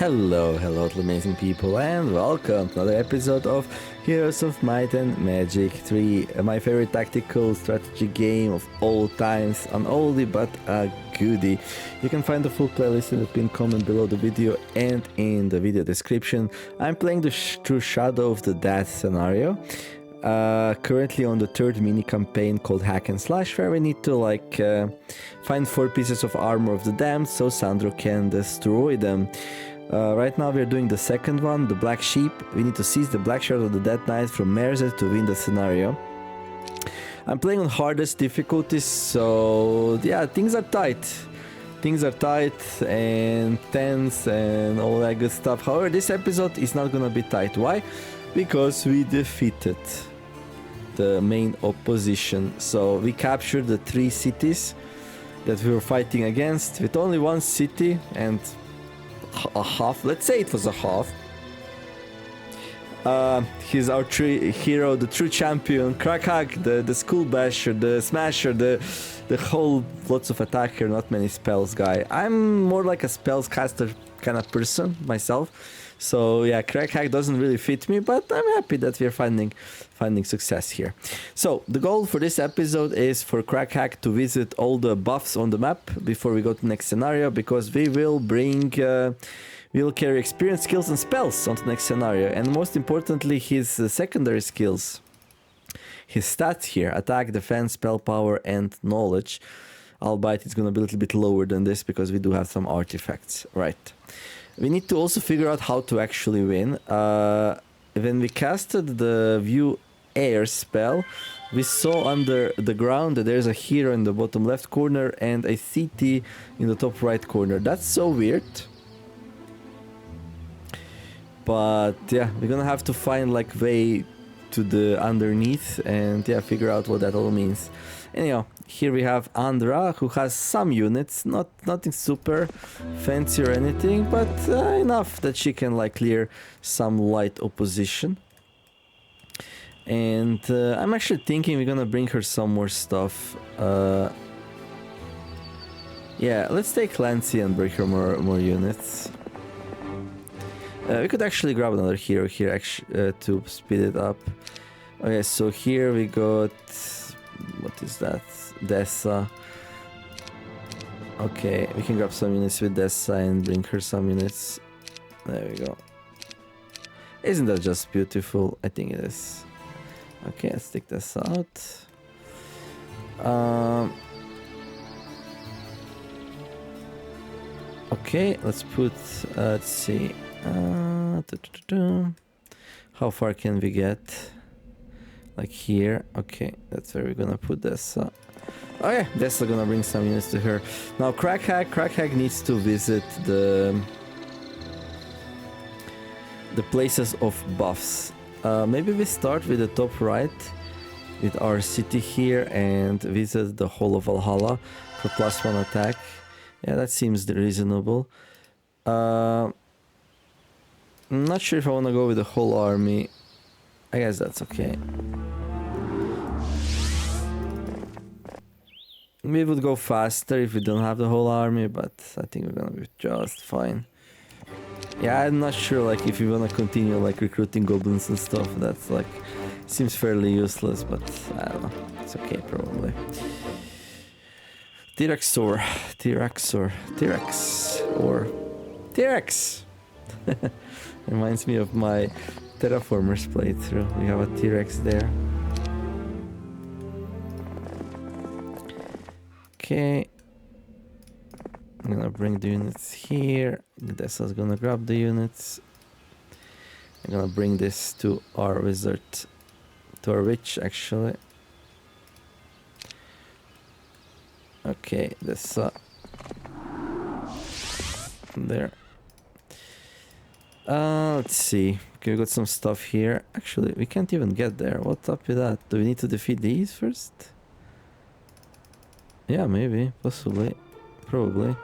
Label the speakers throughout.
Speaker 1: Hello, hello, amazing people, and welcome to another episode of Heroes of Might and Magic 3, my favorite tactical strategy game of all times, an oldie but a goodie. You can find the full playlist in the pinned comment below the video and in the video description. I'm playing through Shadow of the Dead scenario. Currently on the third mini campaign called Hack and Slash, where we need to find 4 pieces of armor of the damned so Sandro can destroy them. Right now we're doing the second one, the Black Sheep. We need to seize the Black Shard of the Dead Knight from Merzer to win the scenario. I'm playing on hardest difficulties, so yeah, things are tight. Things are tight and tense and all that good stuff. However, this episode is not gonna be tight. Why? Because we defeated the main opposition. So we captured the 3 cities that we were fighting against with only 1 city and a half. Let's say it was a half. He's our hero, the true champion, Krakak, the school basher, the smasher, the whole lots of attacker, not many spells guy. I'm more like a spells caster kind of person myself. So yeah, Krakak doesn't really fit me, but I'm happy that we're finding success here. So the goal for this episode is for Krakak to visit all the buffs on the map before we go to the next scenario, because we will we'll carry experience, skills and spells on the next scenario, and most importantly his secondary skills, his stats here: attack, defense, spell power and knowledge. Albeit it's gonna be a little bit lower than this because we do have some artifacts, right? We need to also figure out how to actually win. When we casted the View Air spell, we saw under the ground that there's a hero in the bottom left corner and a CT in the top right corner. That's so weird. But yeah, we're gonna have to find like way to the underneath and yeah, figure out what that all means. Anyhow, here we have Andra, who has some units, nothing super fancy or anything, but enough that she can like clear some light opposition. And I'm actually thinking we're gonna bring her some more stuff. Yeah, let's take Clancy and bring her more units. We could actually grab another hero here to speed it up. Okay, so here we got... what is that? Dessa. Okay, we can grab some units with Dessa and bring her some units. There we go. Isn't that just beautiful? I think it is. Okay, let's take this out. Okay, let's put... let's see. How far can we get? Like here. Okay, that's where we're gonna put this. Oh yeah, Dessa gonna bring some units to her. Now Krakak needs to visit the places of buffs. Maybe we start with the top right with our city here and visit the Hall of Valhalla for +1 attack. Yeah, that seems reasonable. I'm not sure if I want to go with the whole army. I guess that's okay. We would go faster if we don't have the whole army, but I think we're gonna be just fine. Yeah, I'm not sure like if you wanna continue like recruiting goblins and stuff. That's like seems fairly useless, but I don't know. It's okay probably. T-Rex. Reminds me of my Terraformers playthrough. We have a T-Rex there. Okay. I'm gonna bring the units here. Dessa's gonna grab the units. I'm gonna bring this to our wizard. To our witch, actually. Okay, Dessa. There. Let's see. Okay, we got some stuff here. Actually, we can't even get there. What's up with that? Do we need to defeat these first? Yeah, maybe. Possibly. Probably.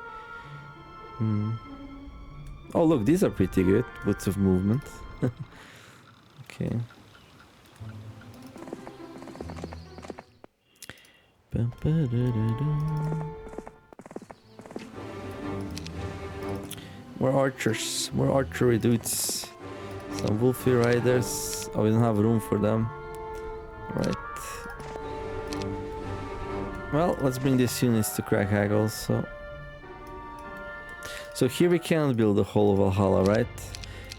Speaker 1: Oh, look, these are pretty good. Boots of movement. Okay. More archers, more archery dudes. Some wolfy riders. Oh, we don't have room for them. Right. Well, let's bring these units to crack haggles. So here we cannot build the whole of Valhalla, right?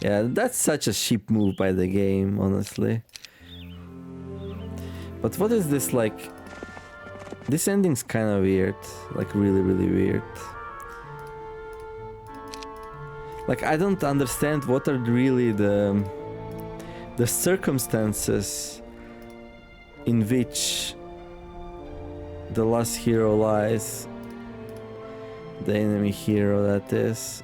Speaker 1: Yeah, that's such a cheap move by the game, honestly. But what is this like? This ending's kind of weird, like really, really weird. Like I don't understand what are really the circumstances in which the last hero lies. The enemy hero, that is.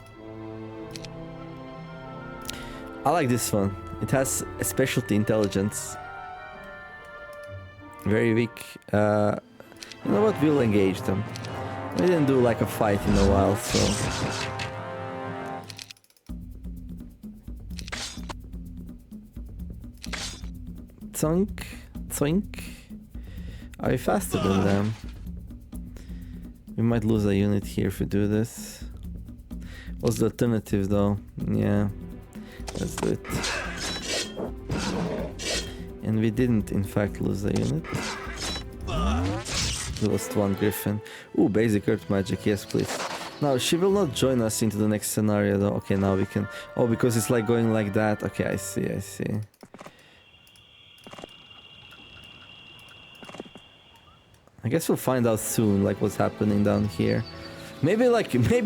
Speaker 1: I like this one. It has a specialty intelligence. Very weak. You know what? We'll engage them. We didn't do like a fight in a while, so. Thunk, thunk. Are we faster than them? We might lose a unit here if we do this. What's the alternative though? Yeah, let's do it. And we didn't in fact lose a unit. We lost one griffin. Ooh, basic earth magic, yes please. Now she will not join us into the next scenario though. Okay, now we can... Oh, because it's like going like that. Okay, I see, I see. I guess we'll find out soon, like what's happening down here. Maybe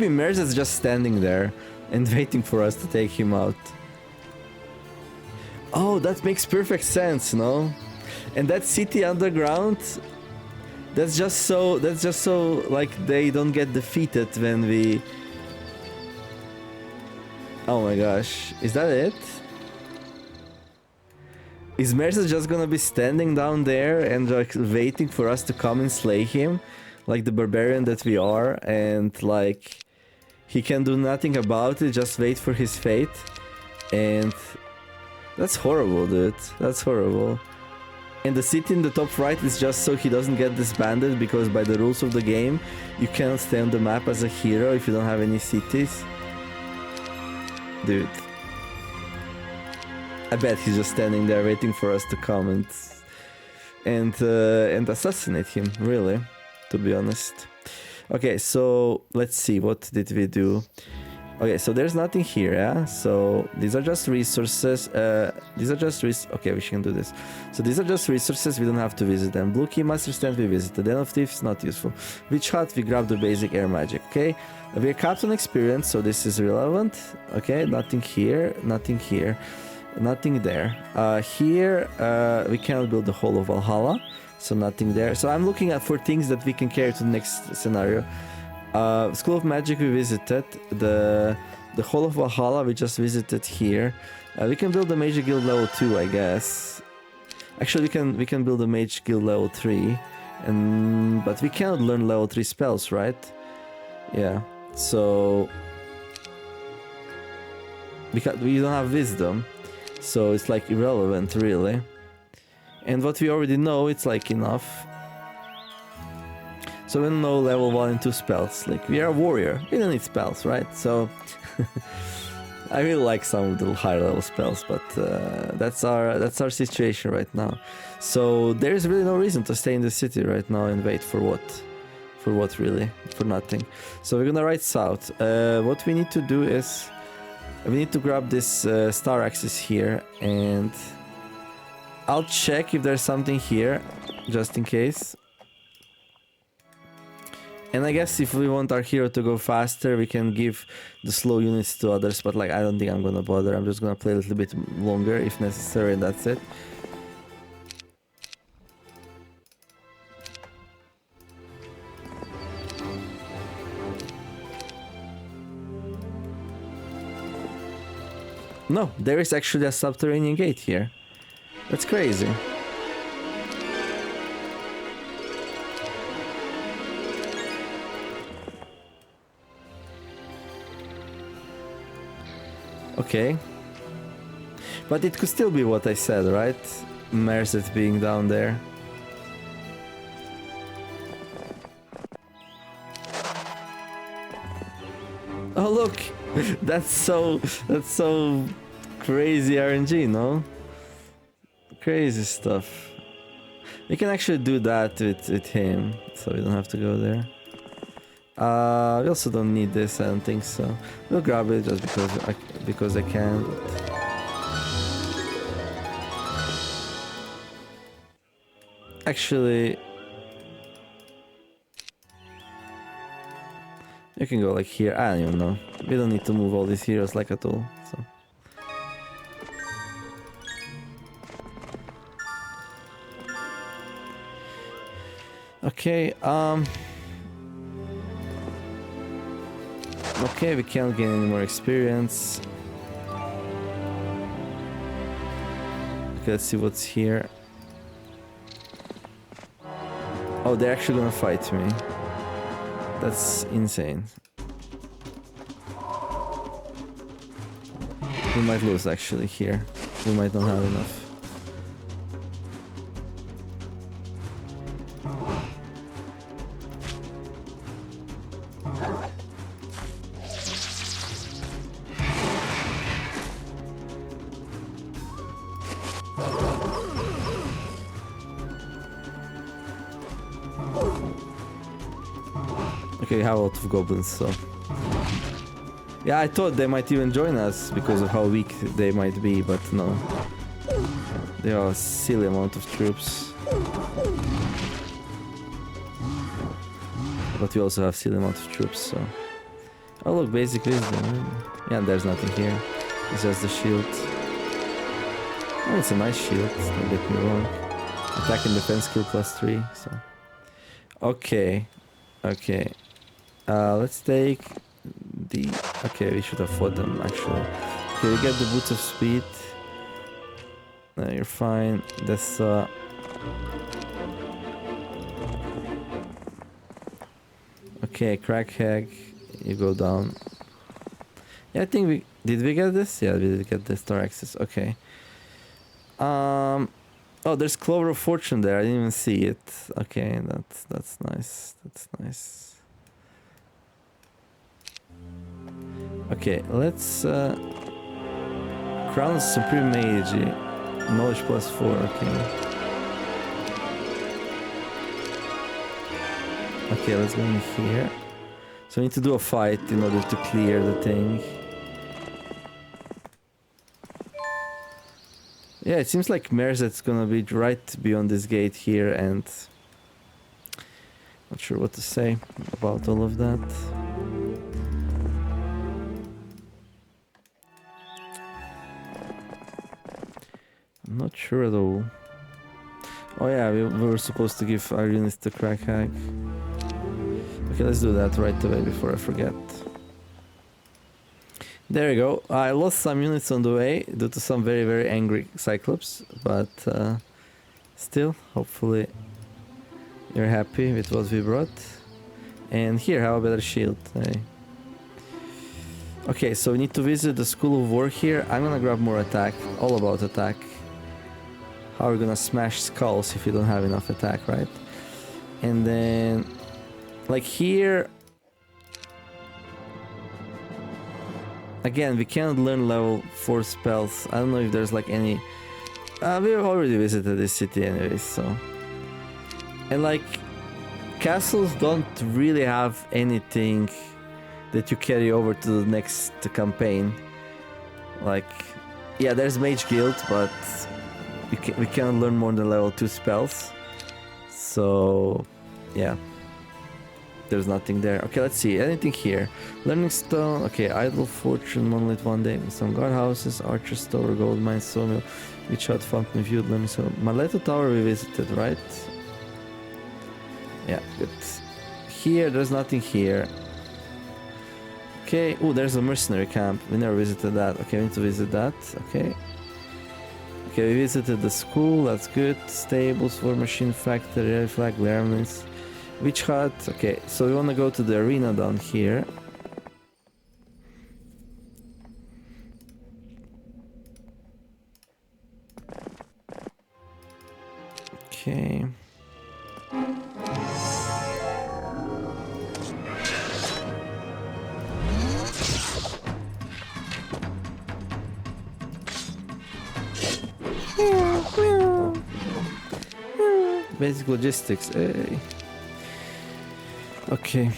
Speaker 1: Merz is just standing there and waiting for us to take him out. Oh, that makes perfect sense, no? And that city underground, that's just so like they don't get defeated when we... Oh my gosh, is that it? Is Merz just gonna be standing down there and like waiting for us to come and slay him? Like the barbarian that we are, and like he can do nothing about it, just wait for his fate. And that's horrible, dude. That's horrible. And the city in the top right is just so he doesn't get disbanded, because by the rules of the game you cannot stay on the map as a hero if you don't have any cities. Dude, I bet he's just standing there waiting for us to come and assassinate him, really, to be honest. Okay, so let's see, what did we do? Okay, so there's nothing here, yeah? So these are just resources. Okay, we can do this. So these are just resources, we don't have to visit them. Blue Key Master Stand, we visited. Den of Thieves, not useful. Witch Hut, we grabbed the basic air magic, okay? We're capped on experience, so this is relevant. Okay, nothing here, nothing here. Nothing there. Here, we cannot build the whole of Valhalla, so nothing there. So I'm looking at for things that we can carry to the next scenario. School of Magic we visited. The whole of Valhalla we just visited here. We can build the Mage Guild level 2, I guess. Actually, we can build a Mage Guild level 3, but we cannot learn level 3 spells, right? Yeah. So because we don't have wisdom. So it's like irrelevant, really. And what we already know, it's like enough. So we don't know level 1 and 2 spells. Like, we are a warrior, we don't need spells, right? So I really like some of the higher level spells, but that's our situation right now. So there's really no reason to stay in the city right now and wait for what? For what, really? For nothing. So we're gonna ride south. What we need to do is we need to grab this star axis here, and I'll check if there's something here, just in case. And I guess if we want our hero to go faster, we can give the slow units to others, but like I don't think I'm gonna bother. I'm just gonna play a little bit longer if necessary, and that's it. No, there is actually a subterranean gate here. That's crazy. Okay. But it could still be what I said, right? Merced being down there. Oh look! That's so crazy RNG, no? Crazy stuff. We can actually do that with him, so we don't have to go there. We also don't need this, I don't think so. We'll grab it just because I can. Actually, you can go like here. I don't even know. We don't need to move all these heroes like at all. So. Okay. Okay, we can't gain any more experience. Okay, let's see what's here. Oh, they're actually gonna fight me. That's insane. We might lose actually here. We might not have enough. Okay, how about of goblins, so... Yeah, I thought they might even join us because of how weak they might be, but no. They are a silly amount of troops. But we also have silly amount of troops, so... Oh look, basic wisdom. Yeah, there's nothing here. It's just the shield. Oh, it's a nice shield, don't get me wrong. Attack and defense skill +3, so... Okay. Okay. Let's take the... Okay, we should have fought them, actually. Okay, we get the boots of speed. No, you're fine. That's... Okay, crackhead. You go down. Yeah, I think we... Did we get this? Yeah, we did get this. Thoraxis. Okay. Oh, there's Clover of Fortune there. I didn't even see it. Okay, that's nice. That's nice. Okay, let's Crown Supreme Mage. Knowledge +4, okay. Okay, let's go in here. So we need to do a fight in order to clear the thing. Yeah, it seems like Merzet's gonna be right beyond this gate here, and not sure what to say about all of that. I'm not sure at all. Oh yeah, we were supposed to give our units to Crackhack. Okay, let's do that right away before I forget. There you go. I lost some units on the way due to some very, very angry Cyclops, but still, hopefully you're happy with what we brought. And here, how about a shield? Hey. Okay, so we need to visit the School of War here. I'm gonna grab more attack, all about attack. How are we gonna smash skulls if you don't have enough attack, right? And then, like here... Again, we cannot learn level 4 spells. I don't know if there's like any... we've already visited this city anyways, so... And like... Castles don't really have anything that you carry over to the next campaign. Like... Yeah, there's Mage Guild, but... we cannot learn more than level 2 spells. So... Yeah. There's nothing there. Okay, let's see. Anything here? Learning Stone. Okay, Idle Fortune, Monolith one day. Some guardhouses, Archer's Tower, Gold Mine, Sawmill, Witch Hut, Fountain View, Learning Stone. Maleto Tower we visited, right? Yeah, good. Here, there's nothing here. Okay. Oh, there's a mercenary camp. We never visited that. Okay, we need to visit that. Okay. Okay, we visited the school. That's good. Stables, War Machine Factory, Red Flag, Gremlins. Witch Hut. Okay, so we want to go to the arena down here. Okay. Basic logistics. Hey. Okay.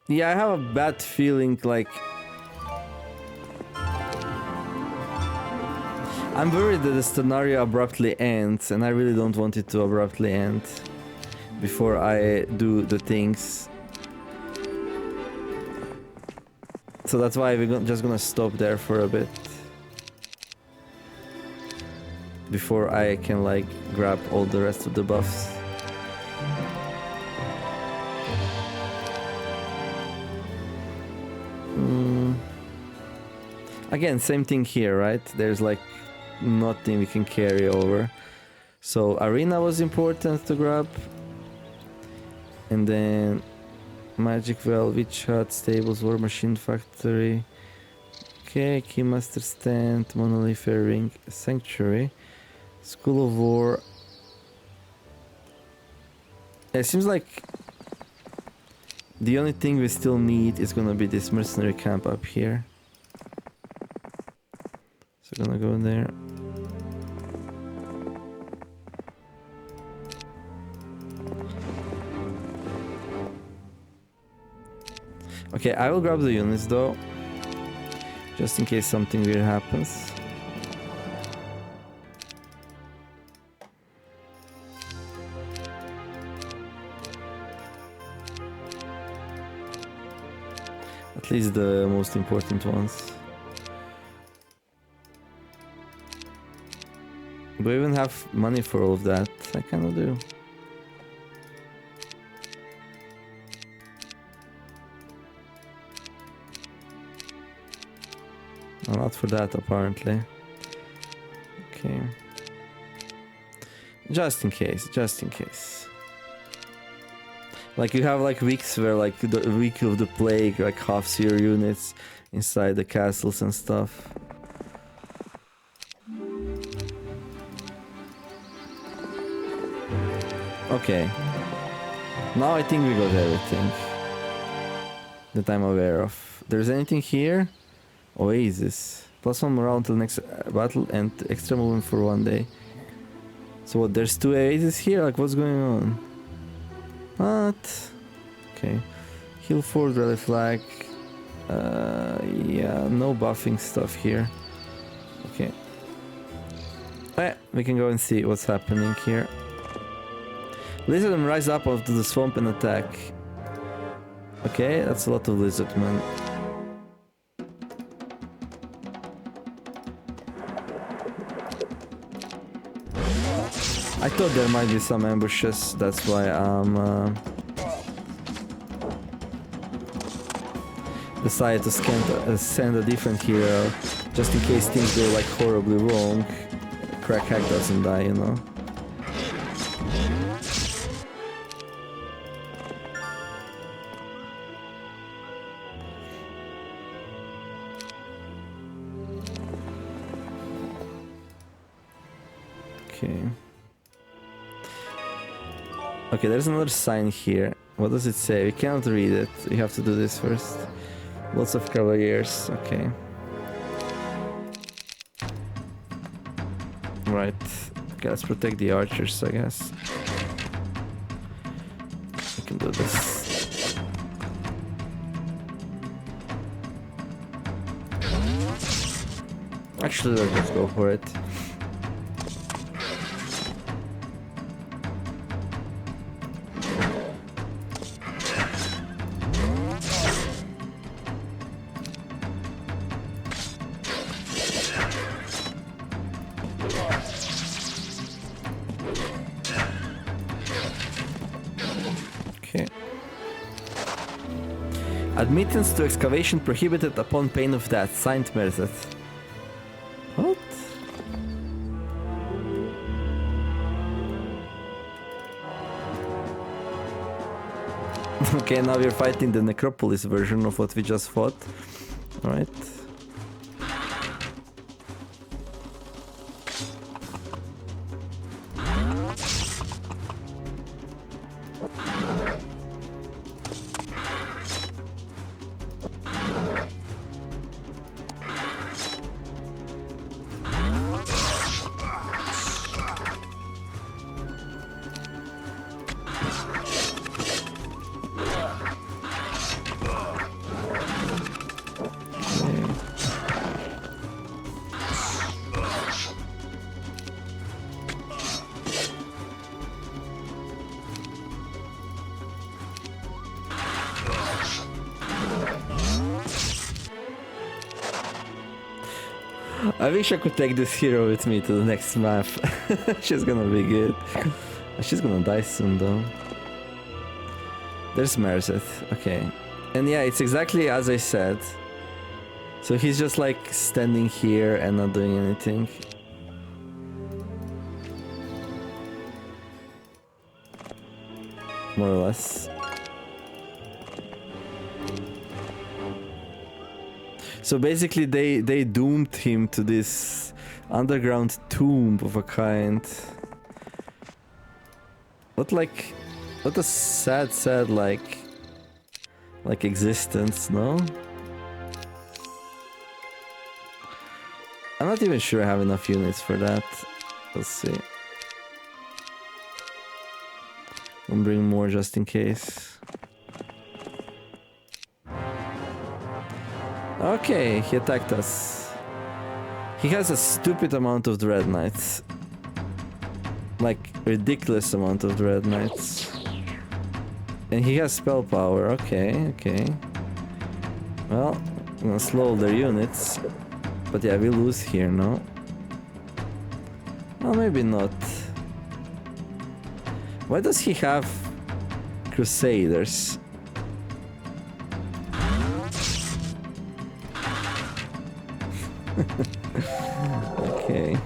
Speaker 1: Yeah, I have a bad feeling, like... I'm worried that the scenario abruptly ends, and I really don't want it to abruptly end before I do the things. So that's why we're just gonna stop there for a bit. Before I can, like, grab all the rest of the buffs. Again, same thing here, right? There's, like, nothing we can carry over. So, Arena was important to grab. And then... Magic Well, Witch Hut, Stables, War Machine Factory. Okay, Keymaster Stand, Monolith Ring, Sanctuary. School of War. It seems like the only thing we still need is gonna be this mercenary camp up here. So we're gonna go there. Okay, I will grab the units though, just in case something weird happens. At least the most important ones. Do I even have money for all of that? I kinda do. No, not for that apparently. Okay. Just in case, just in case. Like you have like weeks where like the week of the plague like halves your units inside the castles and stuff. Okay. Now I think we got everything that I'm aware of. There's anything here? Oasis. +1 morale until next battle and extra movement for 1 day. So what, there's 2 oases here? Like what's going on? What? Okay. Heal Fort, Rally Flag. Yeah, no buffing stuff here. Okay. We can go and see what's happening here. Lizardmen rise up out of the swamp and attack. Okay, that's a lot of lizardmen. I thought there might be some ambushes, that's why I'm decided to send a different hero, just in case things go like horribly wrong. Crack Hack doesn't die, you know. Okay. Okay, there's another sign here. What does it say? We cannot read it. We have to do this first. Lots of cavaliers. Okay. Right. Okay, let's protect the archers, I guess. We can do this. Actually, let's just go for it. Admittance to excavation prohibited upon pain of death. Signed Merzet. What? Okay, now we're fighting the Necropolis version of what we just fought. Alright. I wish I could take this hero with me to the next map. She's gonna be good. She's gonna die soon though. There's Merzeth, okay. And yeah, it's exactly as I said. So he's just like standing here and not doing anything. More or less. So basically they doomed him to this underground tomb of a kind. What a sad like existence, no? I'm not even sure I have enough units for that. Let's see. I'll bring more just in case. Okay, he attacked us. He has a stupid amount of Dread Knights. Like, ridiculous amount of Dread Knights. And he has spell power, okay. Well, I'm gonna slow their units. But yeah, we lose here, no? Well, maybe not. Why does he have Crusaders? Okay.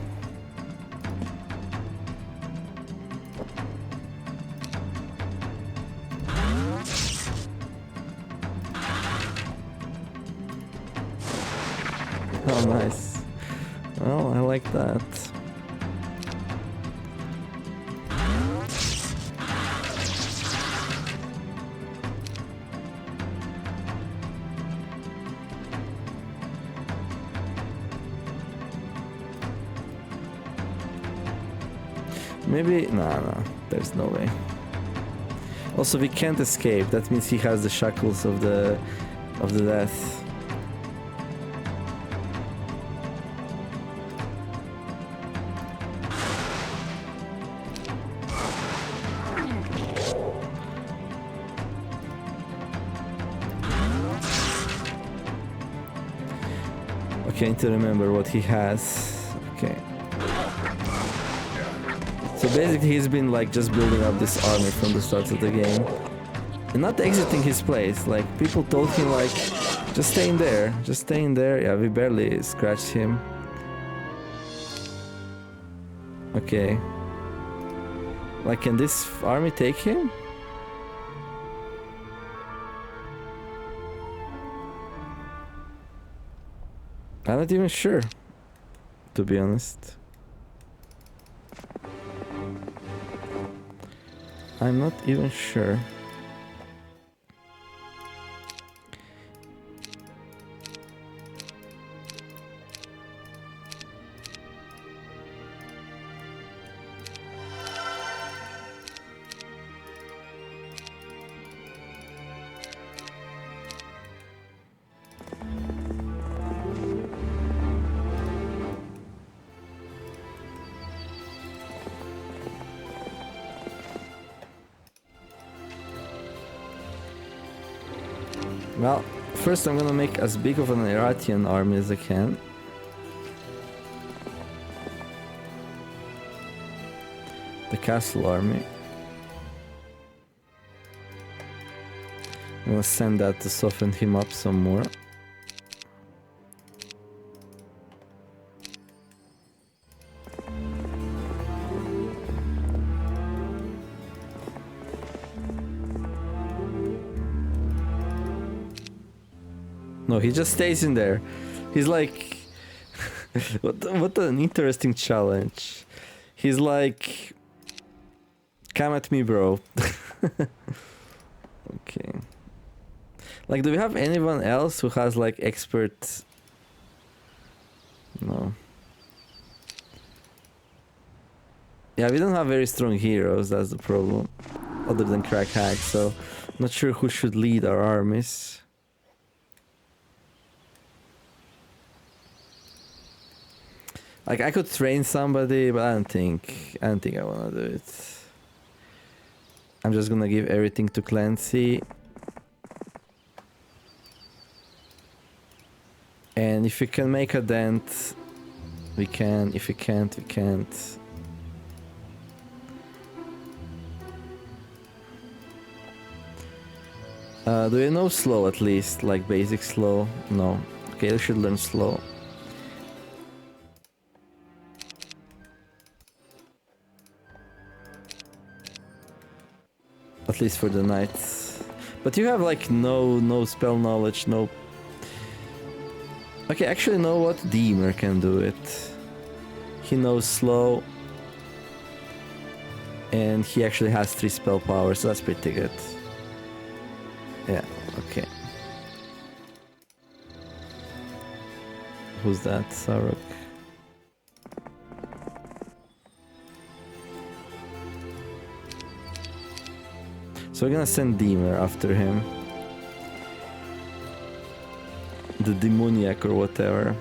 Speaker 1: Oh, nice. Well, I like that. Maybe... No, there's no way. Also, we can't escape. That means he has the shackles of the death. Okay, I need to remember what he has. Okay. So basically he's been like just building up this army from the start of the game. And not exiting his place. Like people told him like, just stay in there. Just stay in there. Yeah, we barely scratched him. Okay. Like, can this army take him? I'm not even sure, to be honest. I'm not even sure. Well, first I'm gonna make as big of an Iratian army as I can. The castle army. I'm gonna send that to soften him up some more. No, he just stays in there. He's like... what an interesting challenge. He's like... Come at me, bro. Okay. Like, do we have anyone else who has like expert... No. Yeah, we don't have very strong heroes, that's the problem. Other than Crack Hack, so... Not sure who should lead our armies. Like, I could train somebody, but I don't think I wanna do it. I'm just gonna give everything to Clancy. And if you can make a dent We can. If we can't, we can't. Do you know slow at least? Like basic slow? No. Okay, you should learn slow. At least for the knights. But you have like no spell knowledge, no... Okay, actually know what? Deemer can do it. He knows slow. And he actually has 3 spell power, so that's pretty good. Yeah, okay. Who's that? Saruk. So we're gonna send Deemer after him. The demoniac or whatever.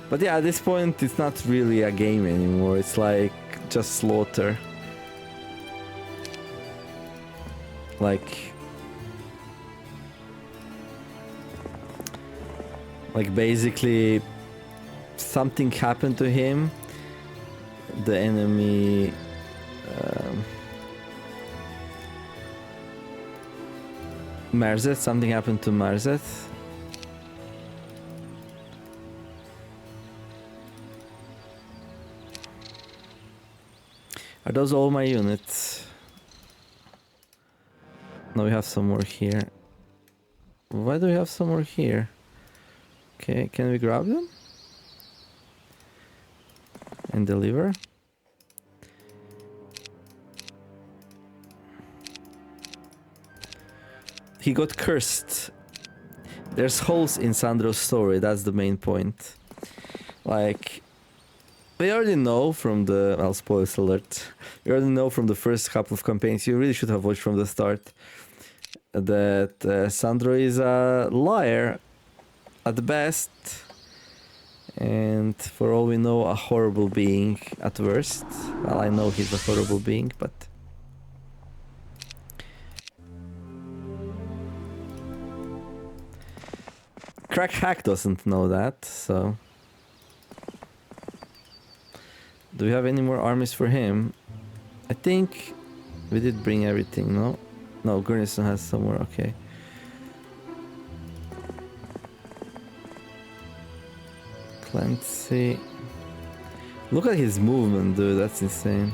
Speaker 1: But yeah, at this point it's not really a game anymore, it's like just slaughter. Like basically something happened to him, the enemy Marzet, something happened to Marzet. Are those all my units? No, we have some more here. Why do we have some more here? Okay, can we grab them? And deliver? He got cursed. There's holes in Sandro's story, that's the main point. Like, we already know from the... Well, spoilers alert. We already know from the first couple of campaigns, you really should have watched from the start, that Sandro is a liar at best. And for all we know, a horrible being at worst. Well, I know he's a horrible being, but... Crack Hack doesn't know that, so... Do we have any more armies for him? I think we did bring everything, no? No, Gurnison has some more, okay. Clancy... Look at his movement, dude, that's insane.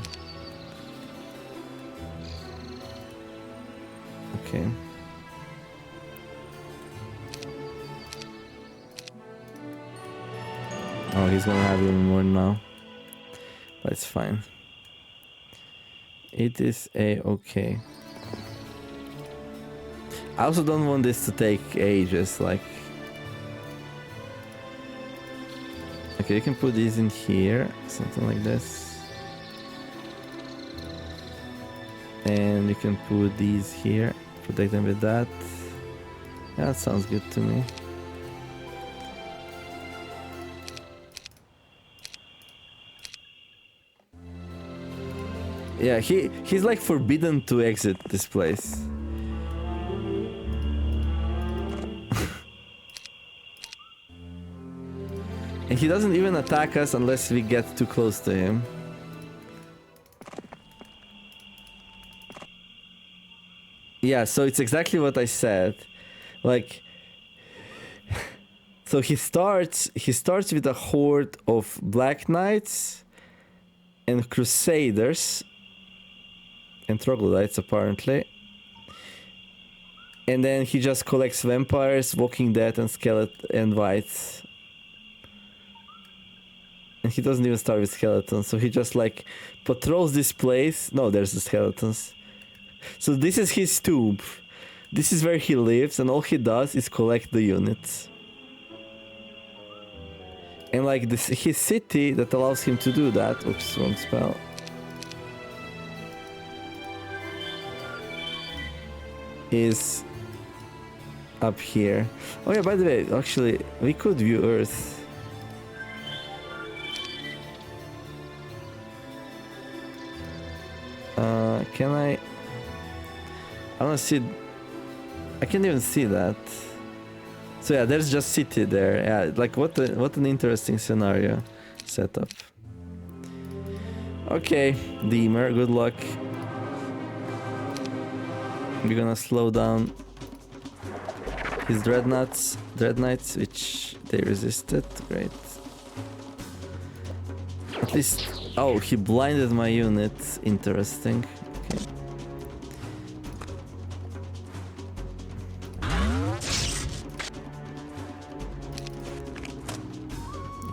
Speaker 1: Okay. Oh, he's gonna have even more now. But it's fine. It is a-okay. I also don't want this to take ages, like... Okay, you can put these in here, something like this. And you can put these here, protect them with that. Yeah, that sounds good to me. Yeah, he's like forbidden to exit this place. And he doesn't even attack us unless we get too close to him. Yeah, so it's exactly what I said. Like... So he starts with a horde of Black Knights and Crusaders and Troglodytes apparently, and then he just collects vampires, Walking Dead, and skeleton and whites, and he doesn't even start with skeletons, so he just like patrols this place. No, there's the skeletons. So this is his tomb, this is where he lives, and all he does is collect the units. And like this, his city that allows him to do that. Oops, wrong spell. Is up here. Oh yeah, by the way, actually, we could view Earth. Can I don't see... I can't even see that. So yeah, there's just city there. Yeah, like what an interesting scenario setup. Okay, Deemer, good luck. We're gonna slow down his dreadnoughts, which they resisted. Great. At least, oh, he blinded my unit. Interesting. Okay.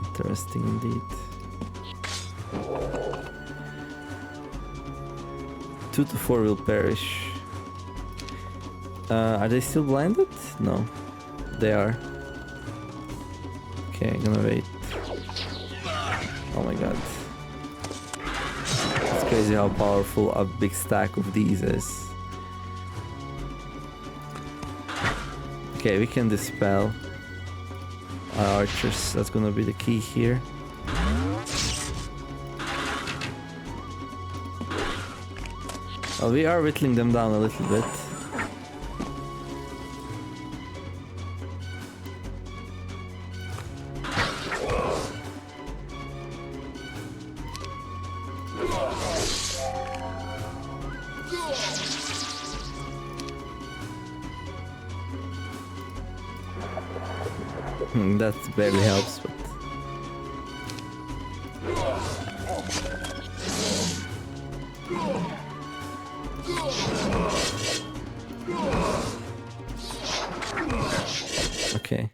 Speaker 1: Interesting indeed. 2 to 4 will perish. Are they still blinded? No. They are. Okay, I'm gonna wait. Oh my god. It's crazy how powerful a big stack of these is. Okay, we can dispel our archers. That's gonna be the key here. Well, we are whittling them down a little bit. That barely helps, but... Okay.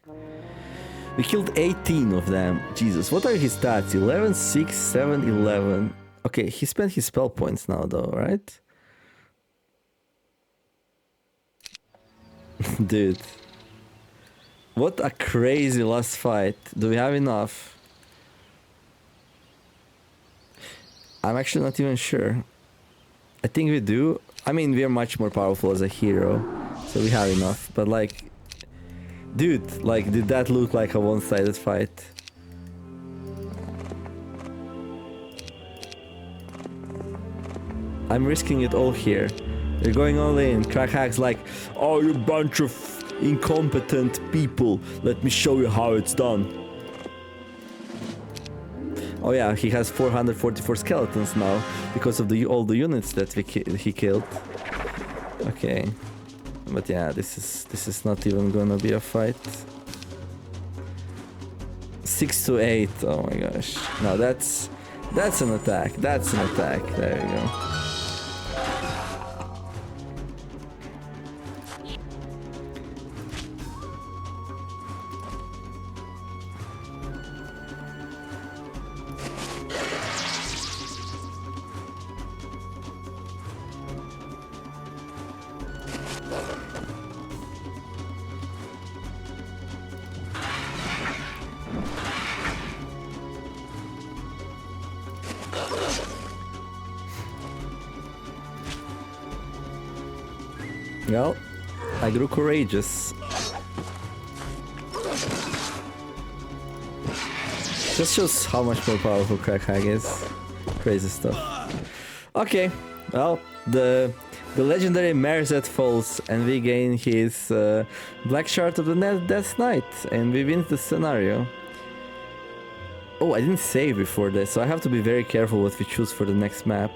Speaker 1: We killed 18 of them. Jesus, what are his stats? 11, 6, 7, 11. Okay, he spent his spell points now though, right? Dude. What a crazy last fight. Do we have enough? I'm actually not even sure. I think we do. I mean, we are much more powerful as a hero, so we have enough. But like, dude, like, did that look like a one-sided fight? I'm risking it all here. They're going all in. Crack Hack's like, oh, you bunch of incompetent people. Let me show you how it's done. Oh yeah, he has 444 skeletons now because of all the units that he killed. Okay, but yeah, this is not even gonna be a fight. 6 to 8. Oh my gosh. No, that's an attack. That's an attack. There you go. Well, I grew courageous. Just shows how much more powerful Crack Hag is. Crazy stuff. Okay, well, the legendary Merzet falls and we gain his Black Shard of the Death Knight and we win the scenario. Oh, I didn't save before this, so I have to be very careful what we choose for the next map.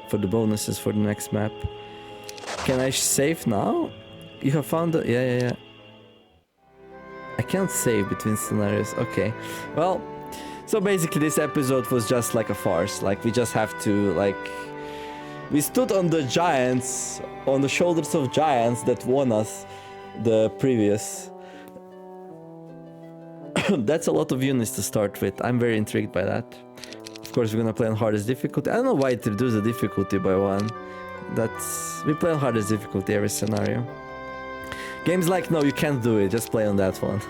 Speaker 1: For the bonuses for the next map. Can I save now? You have found the... Yeah. I can't save between scenarios. Okay. Well, so basically this episode was just like a farce. Like, we just have to, like... We stood on the giants, on the shoulders of giants that won us the previous... That's a lot of units to start with. I'm very intrigued by that. Of course, we're gonna play on hardest difficulty. I don't know why it reduced the difficulty by 1. We play on hardest difficulty every scenario. Games like, no, you can't do it, just play on that one.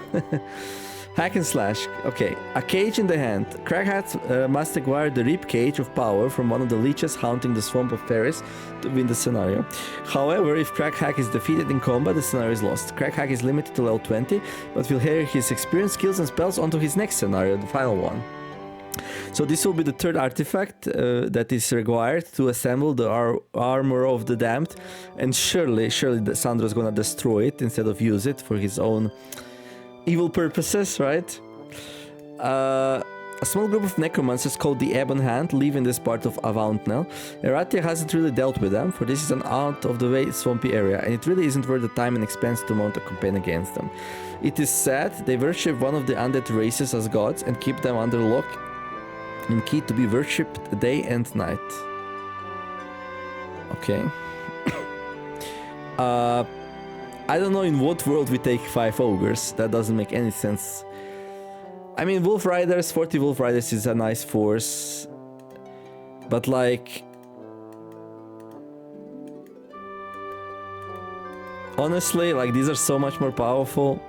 Speaker 1: Hack and slash. Okay, a cage in the hand. Crackhat must acquire the rib cage of power from one of the leeches haunting the swamp of Paris to win the scenario. However, if Crackhack is defeated in combat, the scenario is lost. Crackhack is limited to level 20, but will hear his experience, skills and spells onto his next scenario, the final one. So this will be the third artifact that is required to assemble the armor of the damned, and surely Sandro's gonna destroy it instead of use it for his own evil purposes, right? A small group of necromancers called the Ebon Hand live in this part of Avantnel. Eratia hasn't really dealt with them, for this is an out-of-the-way swampy area, and it really isn't worth the time and expense to mount a campaign against them. It is said they worship one of the undead races as gods and keep them under lock and key to be worshipped day and night. Okay. I don't know in what world we take 5 ogres. That doesn't make any sense. I mean, Wolf Riders, 40 Wolf Riders is a nice force. But like... honestly, like, these are so much more powerful.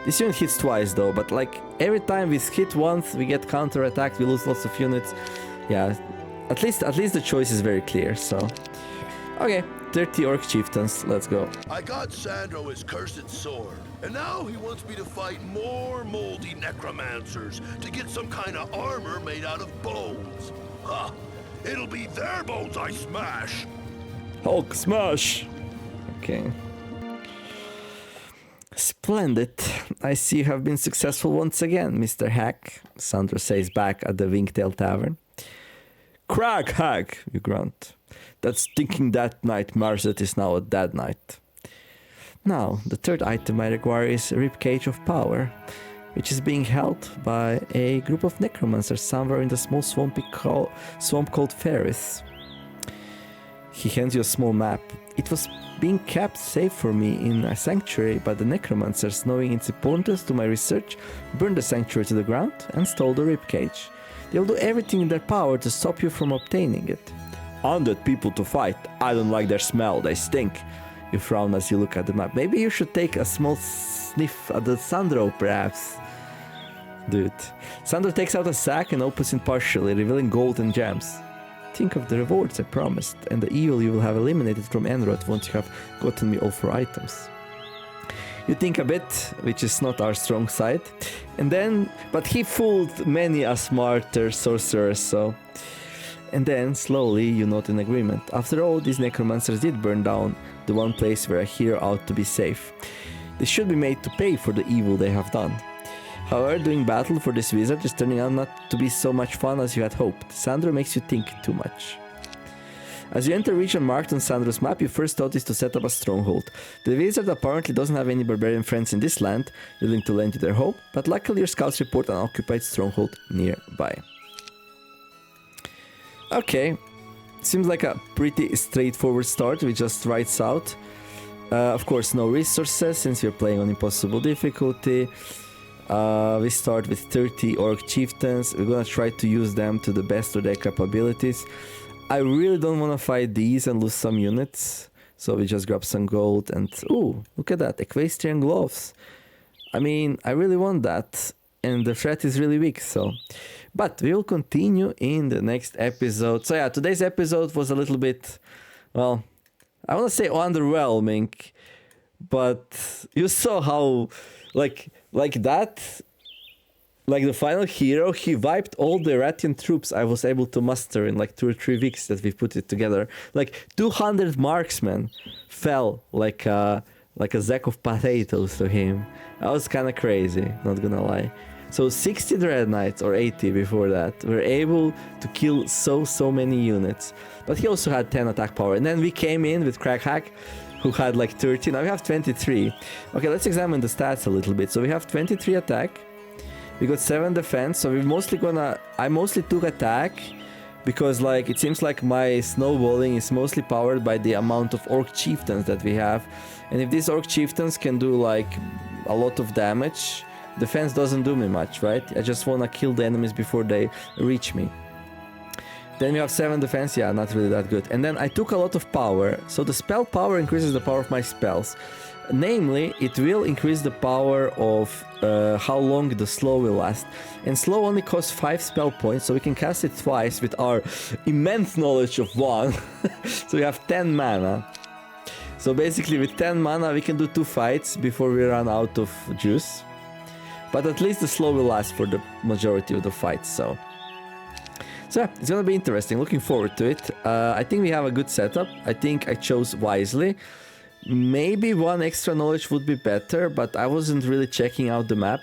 Speaker 1: This unit hits twice though, but like, every time we hit once, we get counter-attacked, we lose lots of units. Yeah, at least the choice is very clear, so... Okay, 30 Orc Chieftains, let's go.
Speaker 2: I got Sandro his cursed sword, and now he wants me to fight more moldy necromancers to get some kind of armor made out of bones. Huh, it'll be their bones I smash!
Speaker 1: Hulk smash! Okay. Splendid. I see you have been successful once again, Mr. Hack, Sandro says back at the Wingtail Tavern. Crack, Hack, you grunt. That's thinking that night Marset is now a dead night. Now, the third item I require is a ribcage of power, which is being held by a group of necromancers somewhere in the small swamp called Ferris. He hands you a small map. It was being kept safe for me in a sanctuary, but the necromancers, knowing its importance to my research, burned the sanctuary to the ground and stole the ribcage. They'll do everything in their power to stop you from obtaining it. Undead people to fight. I don't like their smell, they stink. You frown as you look at the map. Maybe you should take a small sniff at the Sandro, perhaps. Dude. Sandro takes out a sack and opens it partially, revealing gold and gems. Think of the rewards I promised, and the evil you will have eliminated from Enroth once you have gotten me all 4 items. You think a bit, which is not our strong side, and then, but he fooled many a smarter sorcerer, so... And then, slowly, you note an agreement. After all, these necromancers did burn down the one place where a hero ought to be safe. They should be made to pay for the evil they have done. However, doing battle for this wizard is turning out not to be so much fun as you had hoped. Sandro makes you think too much. As you enter a region marked on Sandro's map, your first thought is to set up a stronghold. The wizard apparently doesn't have any barbarian friends in this land, willing to lend you their hope, but luckily your scouts report an occupied stronghold nearby. Okay, seems like a pretty straightforward start. We just ride south. Of course, no resources since we're playing on impossible difficulty. We start with 30 Orc Chieftains. We're gonna try to use them to the best of their capabilities. I really don't want to fight these and lose some units. So we just grab some gold and... Ooh, look at that, Equestrian Gloves. I mean, I really want that. And the threat is really weak, so... But we will continue in the next episode. So yeah, today's episode was a little bit, well, I want to say underwhelming, but you saw how, like that, like the final hero, he wiped all the Eratian troops I was able to muster in like 2 or 3 weeks that we put it together. Like 200 marksmen fell like a sack of potatoes to him. That was kind of crazy, not gonna lie. So 60 Dread Knights, or 80 before that, were able to kill so many units. But he also had 10 attack power. And then we came in with Crack Hack, who had like 30. Now we have 23. Okay, let's examine the stats a little bit. So we have 23 attack. We got 7 defense. So we're mostly gonna... I mostly took attack because like it seems like my snowballing is mostly powered by the amount of Orc Chieftains that we have. And if these Orc Chieftains can do like a lot of damage... Defense doesn't do me much, right? I just want to kill the enemies before they reach me. Then we have 7 defense, yeah, not really that good. And then I took a lot of power. So the spell power increases the power of my spells. Namely, it will increase the power of how long the slow will last. And slow only costs 5 spell points, so we can cast it twice with our immense knowledge of 1. So we have 10 mana. So basically with 10 mana we can do 2 fights before we run out of juice. But at least the slow will last for the majority of the fights, so yeah, it's gonna be interesting. Looking forward to it. I think we have a good setup. I think I chose wisely. maybe one extra knowledge would be better, but I wasn't really checking out the map.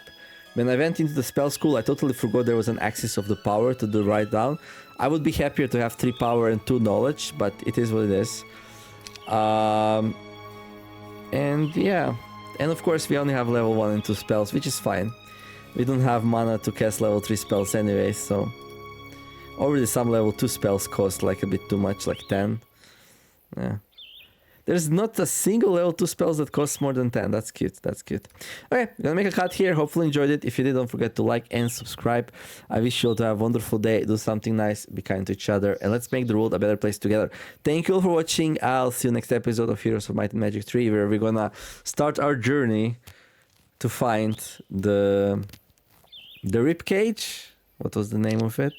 Speaker 1: When I went into the spell school, I totally forgot there was an axis of the power to do right down. I would be happier to have 3 power and 2 knowledge, but it is what it is. And yeah. And of course we only have level 1 and 2 spells, which is fine. We don't have mana to cast level 3 spells anyway, so... Already some level 2 spells cost like a bit too much, like 10. Yeah. There's not a single level 2 spells that costs more than 10. That's cute, that's cute. Okay, gonna make a cut here. Hopefully enjoyed it. If you did, don't forget to like and subscribe. I wish you all to have a wonderful day. Do something nice, be kind to each other, and let's make the world a better place together. Thank you all for watching. I'll see you next episode of Heroes of Might and Magic 3, where we're gonna start our journey to find the rib cage. What was the name of it?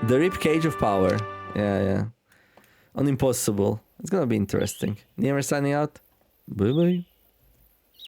Speaker 1: The rib cage of power. Yeah. On Impossible. It's gonna be interesting. Niemer signing out. Bye bye.